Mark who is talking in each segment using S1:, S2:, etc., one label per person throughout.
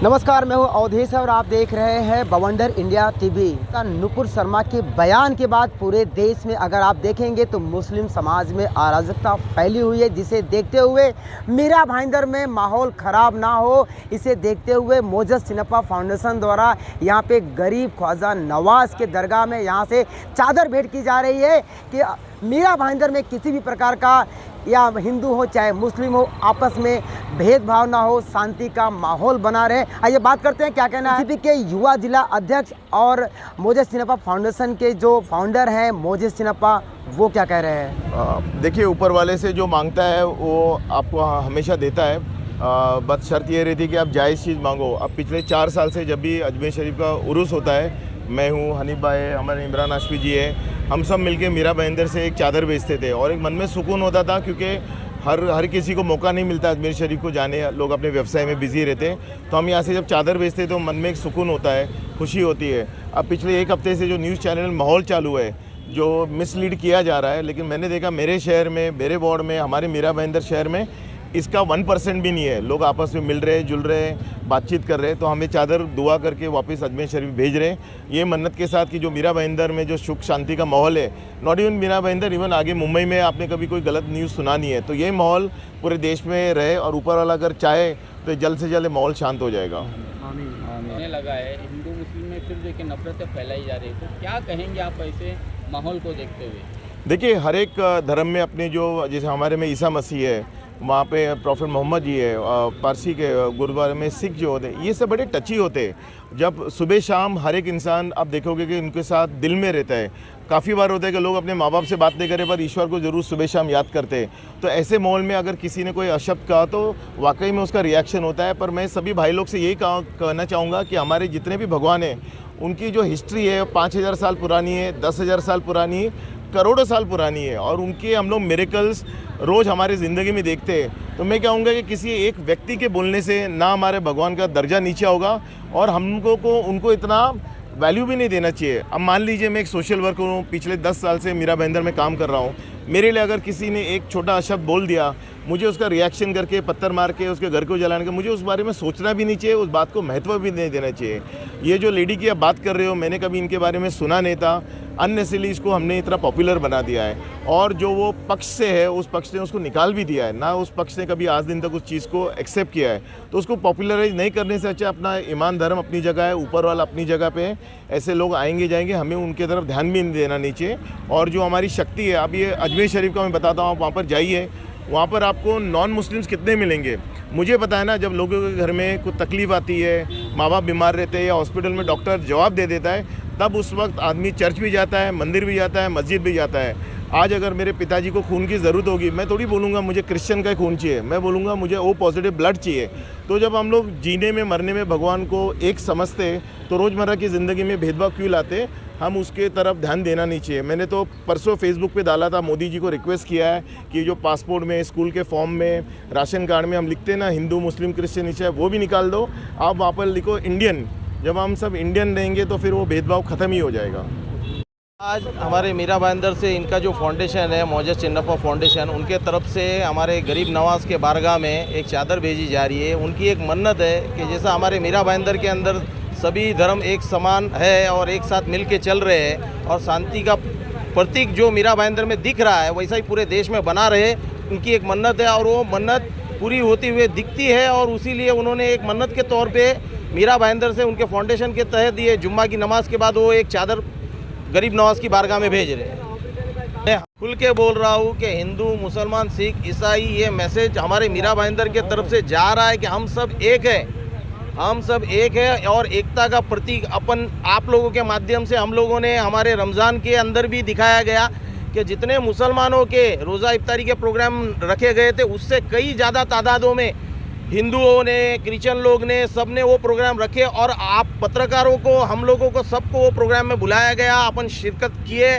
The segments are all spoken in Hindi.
S1: नमस्कार, मैं हूं अवधेश और आप देख रहे हैं बवंडर इंडिया टीवी। नुपुर शर्मा के बयान के बाद पूरे देश में अगर आप देखेंगे तो मुस्लिम समाज में अराजकता फैली हुई है, जिसे देखते हुए मीरा भाईंदर में माहौल ख़राब ना हो, इसे देखते हुए मोजस चिन्नप्पा फाउंडेशन द्वारा यहां पे गरीब ख्वाजा नवाज़ के दरगाह में यहां से चादर भेंट की जा रही है कि मीरा भाईंदर में किसी भी प्रकार का या हिंदू हो चाहे मुस्लिम हो आपस में भेदभाव ना हो, शांति का माहौल बना रहे। आइए बात करते हैं क्या कहना है बीजेपी के युवा जिला अध्यक्ष और मोजस चिन्नप्पा फाउंडेशन के जो फाउंडर हैं मोजस चिन्नप्पा, वो क्या कह रहे हैं।
S2: देखिए, ऊपर वाले से जो मांगता है वो आपको हमेशा देता है। बस शर्त ये रहती है कि आप जायज़ चीज़ मांगो। अब पिछले 4 साल से जब भी अजमेर शरीफ का उर्स होता है, मैं हूँ, हनीफ भाई है, हमारे इमरान हाशमी जी है, हम सब मिलके मीरा भाईंदर से एक चादर बेचते थे और एक मन में सुकून होता था, क्योंकि हर किसी को मौका नहीं मिलता अजमेर शरीफ को जाने, लोग अपने व्यवसाय में बिजी रहते हैं। तो हम यहाँ से जब चादर बेचते तो मन में एक सुकून होता है, खुशी होती है। अब पिछले 1 हफ्ते से जो न्यूज़ चैनल माहौल चालू है, जो मिसलीड किया जा रहा है, लेकिन मैंने देखा मेरे शहर में, मेरे वार्ड में, हमारे मीरा भाईंदर शहर में इसका 1% भी नहीं है। लोग आपस में मिल रहे, जुल रहे, बातचीत कर रहे। तो हमें चादर दुआ करके वापस अजमेर शरीफ भेज रहे हैं, ये मन्नत के साथ कि जो मीरा भाईंदर में जो सुख शांति का माहौल है, not even Mira Bhayandar, even आगे मुंबई में आपने कभी कोई गलत न्यूज़ सुना नहीं है, तो ये माहौल पूरे देश में रहे और ऊपर वाला अगर चाहे तो जल्द से जल्द माहौल शांत हो जाएगा।
S3: होने लगा है हिंदू मुस्लिम में फिर देखिए नफरतें फैलाई जा रही है, तो क्या कहेंगे आप ऐसे माहौल को देखते हुए।
S2: देखिए, हर एक धर्म में अपने जो, जैसे हमारे में ईसा मसीह है, वहाँ पे प्रॉफिट मोहम्मद जी है, पारसी के गुरुद्वारे में सिख जो होते हैं, ये सब बड़े टची होते हैं। जब सुबह शाम हर एक इंसान आप देखोगे कि उनके साथ दिल में रहता है। काफ़ी बार होता है कि लोग अपने माँ बाप से बात नहीं करें पर ईश्वर को ज़रूर सुबह शाम याद करते हैं। तो ऐसे माहौल में अगर किसी ने कोई अशब्द कहा तो वाकई में उसका रिएक्शन होता है। पर मैं सभी भाई लोग से यही कहना चाहूँगा कि हमारे जितने भी भगवान हैं, उनकी जो हिस्ट्री है 5000 साल पुरानी है, 10,000 साल पुरानी है, करोड़ों साल पुरानी है, और उनके हम लोग मिरेकल्स रोज़ हमारी ज़िंदगी में देखते हैं। तो मैं कहूँगा कि किसी एक व्यक्ति के बोलने से ना हमारे भगवान का दर्जा नीचे होगा और हमको उनको इतना वैल्यू भी नहीं देना चाहिए। अब मान लीजिए मैं एक सोशल वर्कर हूँ, पिछले 10 साल से मीरा भाईंदर में काम कर रहा हूँ। मेरे लिए अगर किसी ने एक छोटा शब्द बोल दिया, मुझे उसका रिएक्शन करके, पत्थर मार के उसके घर को जलाने का, मुझे उस बारे में सोचना भी नहीं चाहिए, उस बात को महत्व भी नहीं देना चाहिए। ये जो लेडी की आप बात कर रहे हो, मैंने कभी इनके बारे में सुना नहीं था। अननेसेसरली इसको हमने इतना पॉपुलर बना दिया है, और जो वो पक्ष से है उस पक्ष ने उसको निकाल भी दिया है ना। उस पक्ष ने कभी आज दिन तक उस चीज़ को एक्सेप्ट किया है। तो उसको पॉपुलराइज नहीं करने से अच्छा अपना ईमान धर्म अपनी जगह है, ऊपर वाला अपनी जगह पे है। ऐसे लोग आएंगे जाएंगे, हमें उनके तरफ ध्यान भी नहीं देना नीचे। और जो हमारी शक्ति है, अब ये अजमेर शरीफ का मैं बताता हूँ, आप वहाँ पर जाइए, वहाँ पर आपको नॉन मुस्लिम्स कितने मिलेंगे। मुझे पता है ना, जब लोगों के घर में कोई तकलीफ़ आती है, माँ बाप बीमार रहते हैं या हॉस्पिटल में डॉक्टर जवाब दे देता है, तब उस वक्त आदमी चर्च भी जाता है, मंदिर भी जाता है, मस्जिद भी जाता है। आज अगर मेरे पिताजी को खून की ज़रूरत होगी, मैं थोड़ी बोलूँगा मुझे क्रिश्चियन का खून चाहिए, मैं बोलूँगा मुझे ओ पॉजिटिव ब्लड चाहिए। तो जब हम लोग जीने में मरने में भगवान को एक समझते, तो रोज़मर्रा की ज़िंदगी में भेदभाव क्यों लाते, हम उसके तरफ ध्यान देना नहीं चाहिए। मैंने तो परसों फेसबुक पे डाला था, मोदी जी को रिक्वेस्ट किया है कि जो पासपोर्ट में, स्कूल के फॉर्म में, राशन कार्ड में हम लिखते हैं ना हिंदू मुस्लिम क्रिश्चियन ईसाई, वो भी निकाल दो। आप वहाँ पर लिखो इंडियन। जब हम सब इंडियन रहेंगे तो फिर वो भेदभाव ख़त्म ही हो जाएगा।
S4: आज हमारे मीरा भाईंदर से इनका जो फाउंडेशन है मोजस चिन्नप्पा फाउंडेशन, उनके तरफ से हमारे गरीब नवाज़ के बारगाह में एक चादर भेजी जा रही है। उनकी एक मन्नत है कि जैसा हमारे मीरा भाईंदर के अंदर सभी धर्म एक समान है और एक साथ मिल के चल रहे हैं, और शांति का प्रतीक जो मीरा भाईंदर में दिख रहा है वैसा ही पूरे देश में बना रहे, उनकी एक मन्नत है। और वो मन्नत पूरी होती हुई दिखती है, और उसीलिए उन्होंने एक मन्नत के तौर पे मीरा भाईंदर से उनके फाउंडेशन के तहत ये जुम्मा की नमाज के बाद वो एक चादर गरीब नवाज़ की बारगाह में भेज रहे हैं। मैं खुल के बोल रहा हूँ कि हिंदू मुसलमान सिख ईसाई, ये मैसेज हमारे मीरा भाईंदर के तरफ से जा रहा है कि हम सब एक हैं, हम सब एक है। और एकता का प्रतीक अपन आप लोगों के माध्यम से हम लोगों ने हमारे रमज़ान के अंदर भी दिखाया गया कि जितने मुसलमानों के रोज़ा इफ्तारी के प्रोग्राम रखे गए थे, उससे कई ज़्यादा तादादों में हिंदुओं ने, क्रिश्चियन लोग ने, सब ने वो प्रोग्राम रखे। और आप पत्रकारों को, हम लोगों को, सबको वो प्रोग्राम में बुलाया गया, अपन शिरकत किए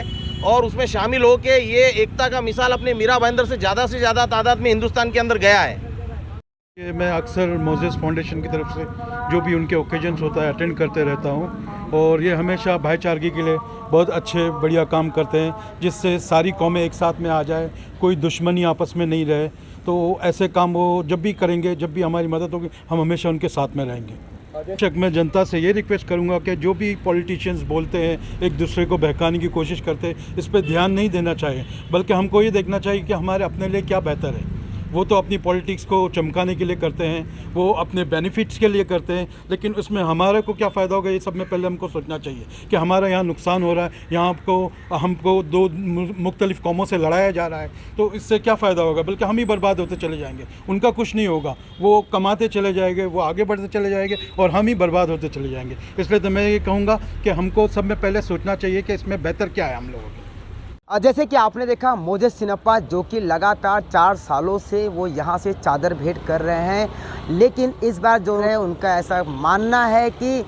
S4: और उसमें शामिल होके ये एकता का मिसाल अपने मीरा भाईंदर से ज़्यादा तादाद में हिंदुस्तान के अंदर गया है।
S5: मैं अक्सर मोजेस फाउंडेशन की तरफ से जो भी उनके ओकेजन्स होता है अटेंड करते रहता हूँ, और ये हमेशा भाईचारगी के लिए बहुत अच्छे बढ़िया काम करते हैं, जिससे सारी कौमें एक साथ में आ जाए, कोई दुश्मनी आपस में नहीं रहे। तो ऐसे काम वो जब भी करेंगे, जब भी हमारी मदद होगी, हम हमेशा उनके साथ में रहेंगे। बेशक मैं जनता से ये रिक्वेस्ट करूंगा कि जो भी पॉलिटिशियंस बोलते हैं, एक दूसरे को बहकाने की कोशिश करते हैं, इस पर ध्यान नहीं देना चाहिए, बल्कि हमको ये देखना चाहिए कि हमारे अपने लिए क्या बेहतर है। वो तो अपनी पॉलिटिक्स को चमकाने के लिए करते हैं, वो अपने बेनिफिट्स के लिए करते हैं, लेकिन उसमें हमारे को क्या फ़ायदा होगा, ये सब में पहले हमको सोचना चाहिए कि हमारा यहाँ नुकसान हो रहा है, यहाँ हमको दो मुख्तलिफ कौमों से लड़ाया जा रहा है, तो इससे क्या फ़ायदा होगा, बल्कि हम ही बर्बाद होते चले जाएंगे। उनका कुछ नहीं होगा, वो कमाते चले जाएंगे, वो आगे बढ़ते चले जाएंगे और हम ही बर्बाद होते चले जाएंगे। इसलिए तो मैं ये कहूँगा कि हमको सब में पहले सोचना चाहिए कि इसमें बेहतर क्या है हम लोगों को।
S1: जैसे कि आपने देखा मोजेस चिन्नप्पा जो कि लगातार 4 सालों से वो यहाँ से चादर भेंट कर रहे हैं, लेकिन इस बार जो है उनका ऐसा मानना है कि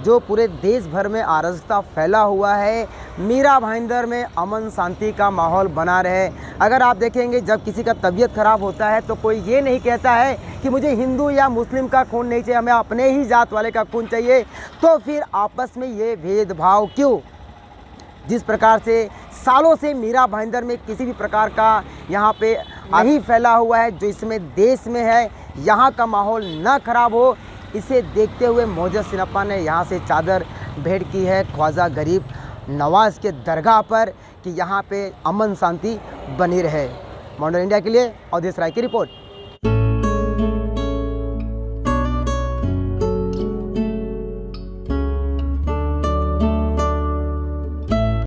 S1: जो पूरे देश भर में अराजकता फैला हुआ है, मीरा भाईंदर में अमन शांति का माहौल बना रहे। अगर आप देखेंगे जब किसी का तबीयत ख़राब होता है तो कोई ये नहीं कहता है कि मुझे हिंदू या मुस्लिम का खून नहीं चाहिए, हमें अपने ही जात वाले का खून चाहिए। तो फिर आपस में ये भेदभाव क्यों? जिस प्रकार से सालों से मीरा भाईंदर में किसी भी प्रकार का यहाँ पे नहीं फैला हुआ है जो इसमें देश में है, यहाँ का माहौल ना खराब हो, इसे देखते हुए मोजेस चिन्नप्पा ने यहाँ से चादर भेंट की है ख्वाजा गरीब नवाज़ के दरगाह पर कि यहाँ पे अमन शांति बनी रहे। मॉडर्न इंडिया के लिए अवधेश राय की रिपोर्ट।